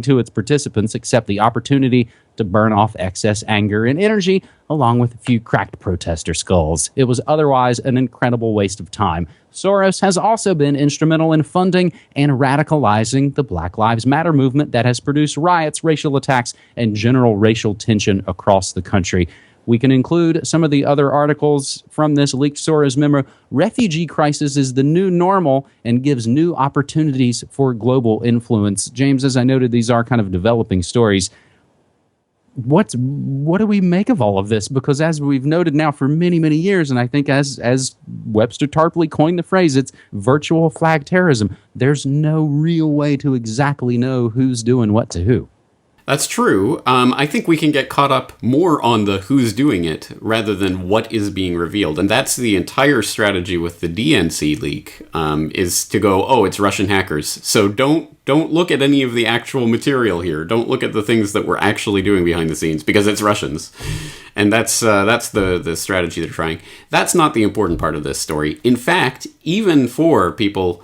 to its participants except the opportunity to burn off excess anger and energy, along with a few cracked protester skulls. It was otherwise an incredible waste of time. Soros has also been instrumental in funding and radicalizing the Black Lives Matter movement that has produced riots, racial attacks, and general racial tension across the country. We can include some of the other articles from this leaked Soros memo. Refugee crisis is the new normal and gives new opportunities for global influence. James, as I noted, these are kind of developing stories. What do we make of all of this? Because as we've noted now for many, many years, and I think as Webster Tarpley coined the phrase, it's virtual flag terrorism. There's no real way to exactly know who's doing what to who. That's true. I think we can get caught up more on the who's doing it rather than what is being revealed. And that's the entire strategy with the DNC leak, is to go, oh, it's Russian hackers. So don't look at any of the actual material here. Don't look at the things that we're actually doing behind the scenes because it's Russians. And that's the strategy they're trying. That's not the important part of this story. In fact, even for people...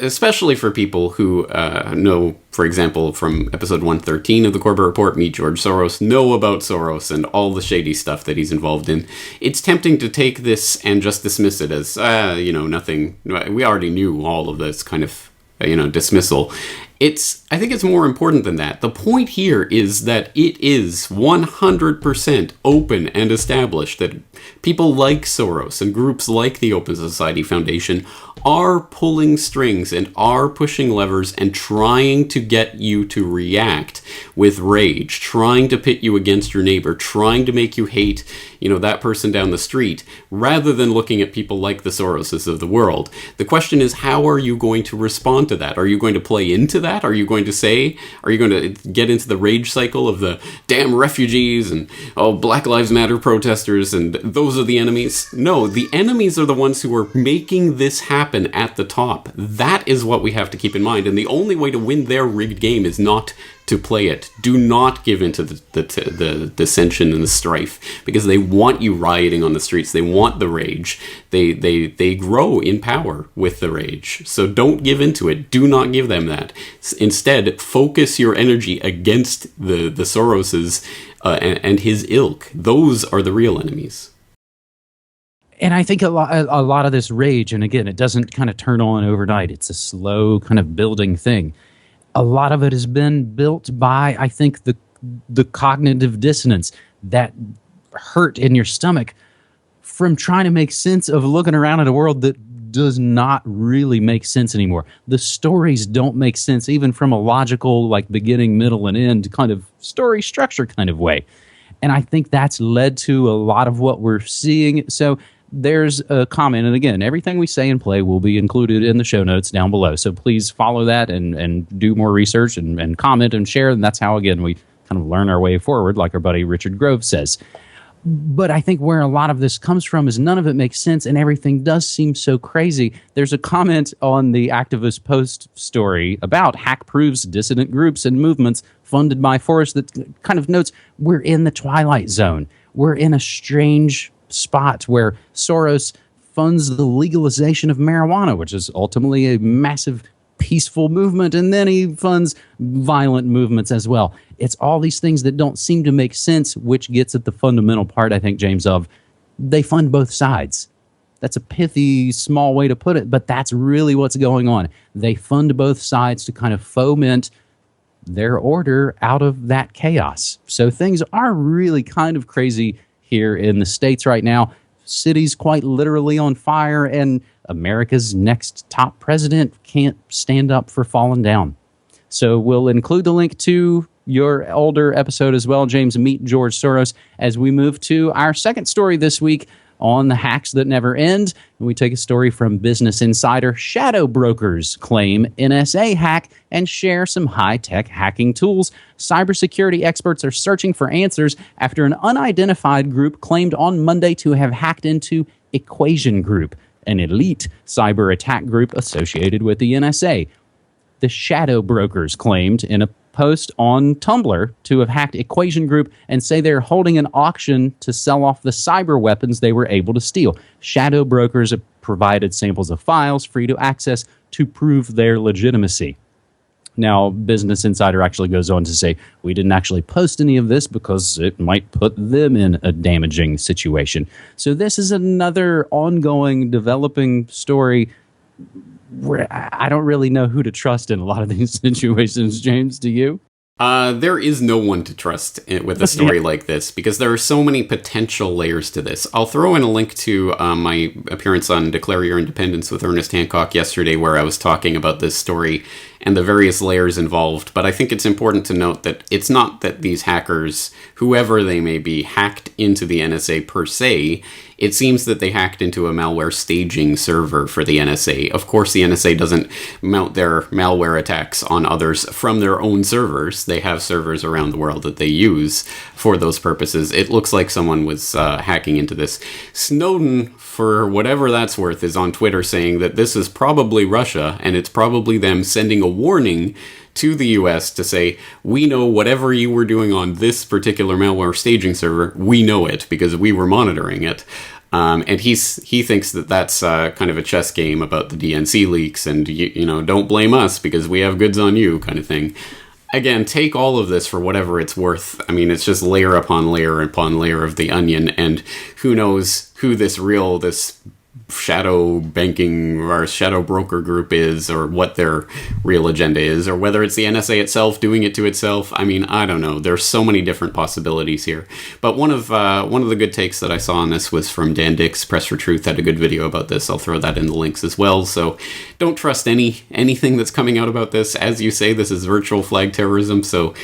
especially for people who know, for example, from episode 113 of the Corbett Report, Meet George Soros, know about Soros and all the shady stuff that he's involved in. It's tempting to take this and just dismiss it as, nothing. We already knew all of this kind of, dismissal. I think it's more important than that. The point here is that it is 100% open and established that people like Soros and groups like the Open Society Foundation are pulling strings and are pushing levers and trying to get you to react with rage, trying to pit you against your neighbor, trying to make you hate, that person down the street, rather than looking at people like the Soroses of the world. The question is, how are you going to respond to that? Are you going to play into that? Are you going to get into the rage cycle of the damn refugees and Black Lives Matter protesters and those are the enemies? No, the enemies are the ones who are making this happen at the top. That is what we have to keep in mind. And the only way to win their rigged game is not to play it. Do not give in to the dissension and the strife, because they want you rioting on the streets. They want the rage. They grow in power with the rage. So don't give in to it. Do not give them that. Instead, focus your energy against the Soroses and his ilk. Those are the real enemies. And I think a lot of this rage, and again, it doesn't kind of turn on overnight. It's a slow kind of building thing. A lot of it has been built by, I think, the cognitive dissonance, that hurt in your stomach from trying to make sense of looking around at a world that does not really make sense anymore. The stories don't make sense, even from a logical, like beginning, middle, and end kind of story structure kind of way. And I think that's led to a lot of what we're seeing. So there's a comment, and again, everything we say and play will be included in the show notes down below. So please follow that and do more research and comment and share. And that's how, again, we kind of learn our way forward, like our buddy Richard Grove says. But I think where a lot of this comes from is none of it makes sense, and everything does seem so crazy. There's a comment on the Activist Post story about Hack Proof's dissident groups and movements funded by Forrest that kind of notes we're in the twilight zone. We're in a strange spot where Soros funds the legalization of marijuana, which is ultimately a massive peaceful movement, and then he funds violent movements as well. It's all these things that don't seem to make sense, which gets at the fundamental part, I think, James, of they fund both sides. That's a pithy, small way to put it, but that's really what's going on. They fund both sides to kind of foment their order out of that chaos. So things are really kind of crazy here in the States right now. Cities quite literally on fire, and America's next top president can't stand up for falling down. So we'll include the link to your older episode as well, James, Meet George Soros, as we move to our second story this week on the hacks that never end. And we take a story from Business Insider. Shadow brokers claim NSA hack and share some high-tech hacking tools. Cybersecurity experts are searching for answers after an unidentified group claimed on Monday to have hacked into Equation Group, an elite cyber attack group associated with the NSA. The shadow brokers claimed in a post on Tumblr to have hacked Equation Group and say they're holding an auction to sell off the cyber weapons they were able to steal. Shadow brokers have provided samples of files free to access to prove their legitimacy. Now, Business Insider actually goes on to say, we didn't actually post any of this because it might put them in a damaging situation. So this is another ongoing, developing story where I don't really know who to trust in a lot of these situations. James, do you? There is no one to trust with a story like this because there are so many potential layers to this. I'll throw in a link to my appearance on Declare Your Independence with Ernest Hancock yesterday, where I was talking about this story and the various layers involved. But I think it's important to note that it's not that these hackers, whoever they may be, hacked into the NSA per se. It seems that they hacked into a malware staging server for the NSA. Of course, the NSA doesn't mount their malware attacks on others from their own servers. They have servers around the world that they use for those purposes. It looks like someone was hacking into this. Snowden, for whatever that's worth, is on Twitter saying that this is probably Russia, and it's probably them sending a warning to the US to say, we know whatever you were doing on this particular malware staging server, we know it because we were monitoring it. And he thinks that that's kind of a chess game about the DNC leaks and, you know, don't blame us because we have goods on you kind of thing. Again, take all of this for whatever it's worth. I mean, it's just layer upon layer of the onion, and who knows who this shadow banking or shadow broker group is, or what their real agenda is, or whether it's the NSA itself doing it to itself. I mean, I don't know. There's so many different possibilities here. But one of the good takes that I saw on this was from Dan Dix. Press for Truth had a good video about this. I'll throw that in the links as well. So don't trust anything that's coming out about this. As you say, this is virtual flag terrorism. So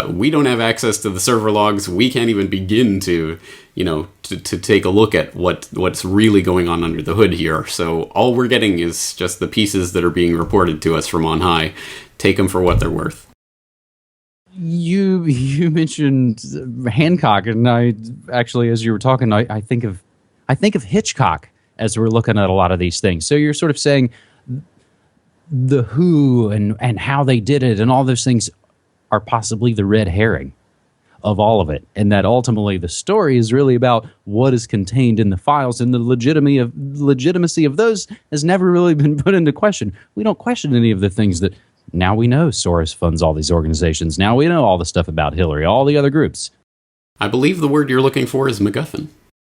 we don't have access to the server logs. We can't even begin to take a look at what's really going on under the hood here. So all we're getting is just the pieces that are being reported to us from on high. Take them for what they're worth. You mentioned Hancock, and I actually, as you were talking, I think of Hitchcock as we're looking at a lot of these things. So you're sort of saying the who and how they did it and all those things are possibly the red herring of all of it, and that ultimately the story is really about what is contained in the files, and the legitimacy of those has never really been put into question. We don't question any of the things that now we know. Soros funds all these organizations. Now we know all the stuff about Hillary, all the other groups. I believe the word you're looking for is MacGuffin.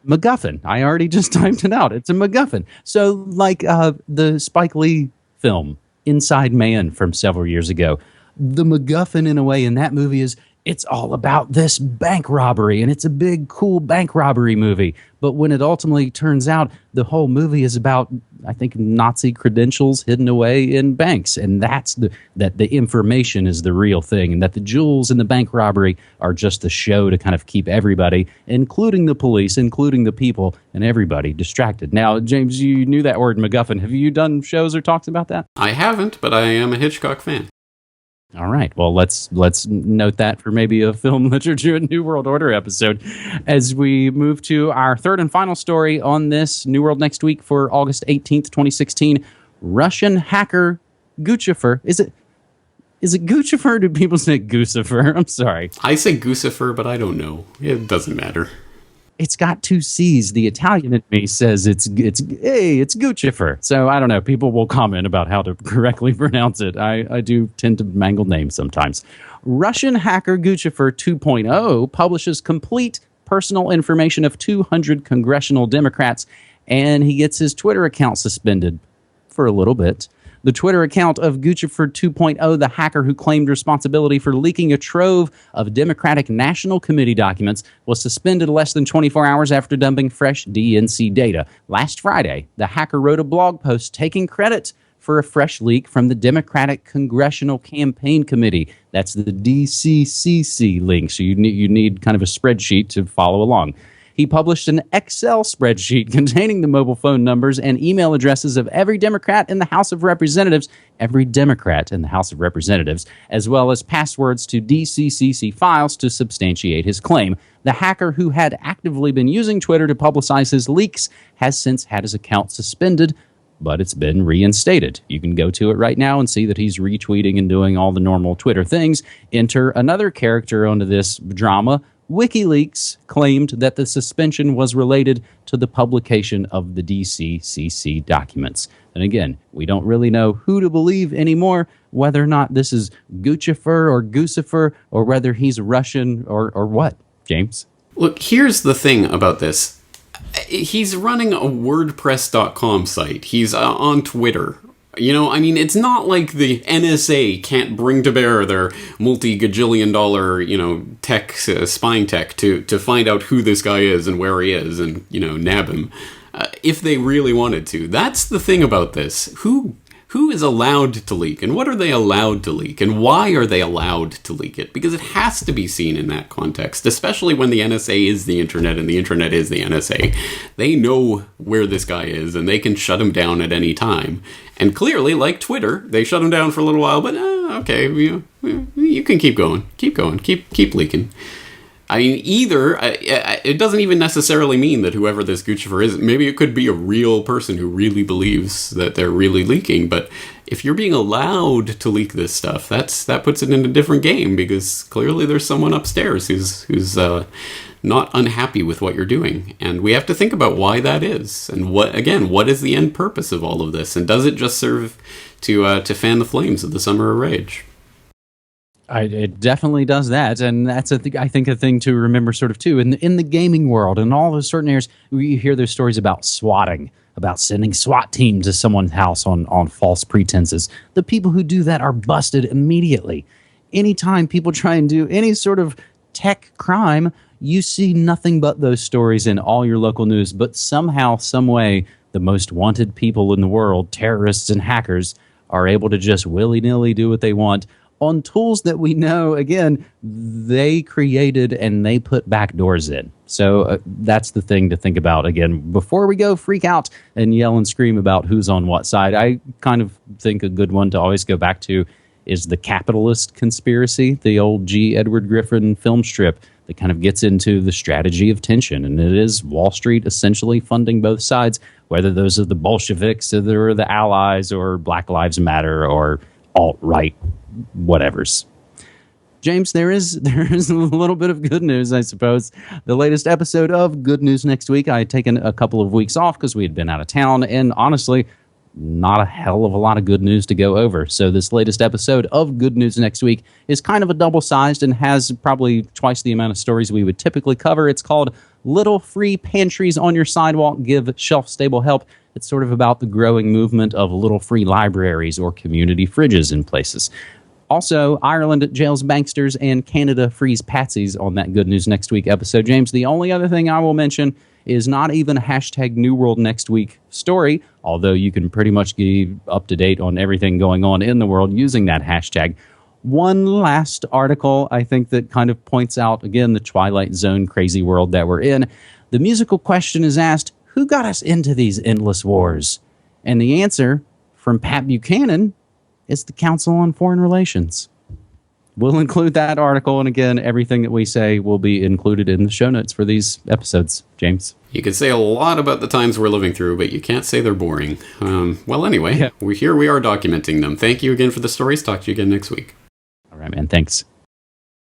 MacGuffin. I already just typed it out. It's a MacGuffin. So like the Spike Lee film Inside Man from several years ago, the MacGuffin in a way in that movie is it's all about this bank robbery, and it's a big, cool bank robbery movie. But when it ultimately turns out the whole movie is about, I think, Nazi credentials hidden away in banks, and that the information is the real thing, and that the jewels in the bank robbery are just the show to kind of keep everybody, including the police, including the people, and everybody distracted. Now, James, you knew that word MacGuffin. Have you done shows or talks about that? I haven't, but I am a Hitchcock fan. All right. Well, let's note that for maybe a Film Literature and New World Order episode as we move to our third and final story on this New World Next Week for August 18th, 2016. Russian hacker Guccifer. Is it Guccifer or do people say Guccifer? I'm sorry. I say Guccifer, but I don't know. It doesn't matter. It's got two C's. The Italian in me says it's Guccifer. So I don't know. People will comment about how to correctly pronounce it. I do tend to mangle names sometimes. Russian hacker Guccifer 2.0 publishes complete personal information of 200 congressional Democrats, and he gets his Twitter account suspended for a little bit. The Twitter account of Guccifer 2.0, the hacker who claimed responsibility for leaking a trove of Democratic National Committee documents, was suspended less than 24 hours after dumping fresh DNC data. Last Friday, the hacker wrote a blog post taking credit for a fresh leak from the Democratic Congressional Campaign Committee. That's the DCCC link, so you need kind of a spreadsheet to follow along. He published an Excel spreadsheet containing the mobile phone numbers and email addresses of every Democrat in the House of Representatives, as well as passwords to DCCC files to substantiate his claim. The hacker, who had actively been using Twitter to publicize his leaks, has since had his account suspended, but it's been reinstated. You can go to it right now and see that he's retweeting and doing all the normal Twitter things. Enter another character onto this drama. WikiLeaks claimed that the suspension was related to the publication of the DCCC documents. And again, we don't really know who to believe anymore. whether or not this is Guccifer or Guccifer, or whether he's Russian or what, James? Look, here's the thing about this. He's running a WordPress.com site. He's on Twitter. You know, I mean, it's not like the NSA can't bring to bear their multi-gajillion dollar, tech, spying tech to find out who this guy is and where he is and, nab him. If they really wanted to. That's the thing about this. Who is allowed to leak, and what are they allowed to leak, and why are they allowed to leak it? Because it has to be seen in that context, especially when the NSA is the internet and the internet is the NSA. They know where this guy is, and they can shut him down at any time. And clearly, like Twitter, they shut him down for a little while, but okay, you can keep going, keep leaking. I mean, either, it doesn't even necessarily mean that whoever this Guccifer is, maybe it could be a real person who really believes that they're really leaking, but if you're being allowed to leak this stuff, that puts it in a different game, because clearly there's someone upstairs who's not unhappy with what you're doing, and we have to think about why that is, and what is the end purpose of all of this, and does it just serve to fan the flames of the Summer of Rage? It definitely does that, and that's I think a thing to remember sort of too. In the gaming world and all those certain areas, we hear those stories about swatting, about sending SWAT team to someone's house on false pretenses. The people who do that are busted immediately. Anytime people try and do any sort of tech crime, you see nothing but those stories in all your local news. But somehow, some way, the most wanted people in the world, terrorists and hackers, are able to just willy-nilly do what they want on tools that we know, again, they created and they put backdoors in. So that's the thing to think about. Again, before we go freak out and yell and scream about who's on what side, I kind of think a good one to always go back to is the capitalist conspiracy, the old G. Edward Griffin film strip that kind of gets into the strategy of tension. And it is Wall Street essentially funding both sides, whether those are the Bolsheviks or the Allies or Black Lives Matter or alt-right whatevers. James, there is a little bit of good news, I suppose. The latest episode of Good News Next Week, I had taken a couple of weeks off because we had been out of town, and honestly, not a hell of a lot of good news to go over. So this latest episode of Good News Next Week is kind of a double-sized and has probably twice the amount of stories we would typically cover. It's called Little Free Pantries on Your Sidewalk Give Shelf-Stable Help. It's sort of about the growing movement of little free libraries or community fridges in places. Also, Ireland jails banksters and Canada frees patsies on that Good News Next Week episode. James, the only other thing I will mention is not even a hashtag New World Next Week story, although you can pretty much be up to date on everything going on in the world using that hashtag. One last article, I think, that kind of points out, again, the Twilight Zone crazy world that we're in. The musical question is asked, who got us into these endless wars? And the answer from Pat Buchanan is the Council on Foreign Relations. We'll include that article, and again, everything that we say will be included in the show notes for these episodes. James? You could say a lot about the times we're living through, but you can't say they're boring. Well, anyway, we are documenting them. Thank you again for the stories. Talk to you again next week. All right, man. Thanks.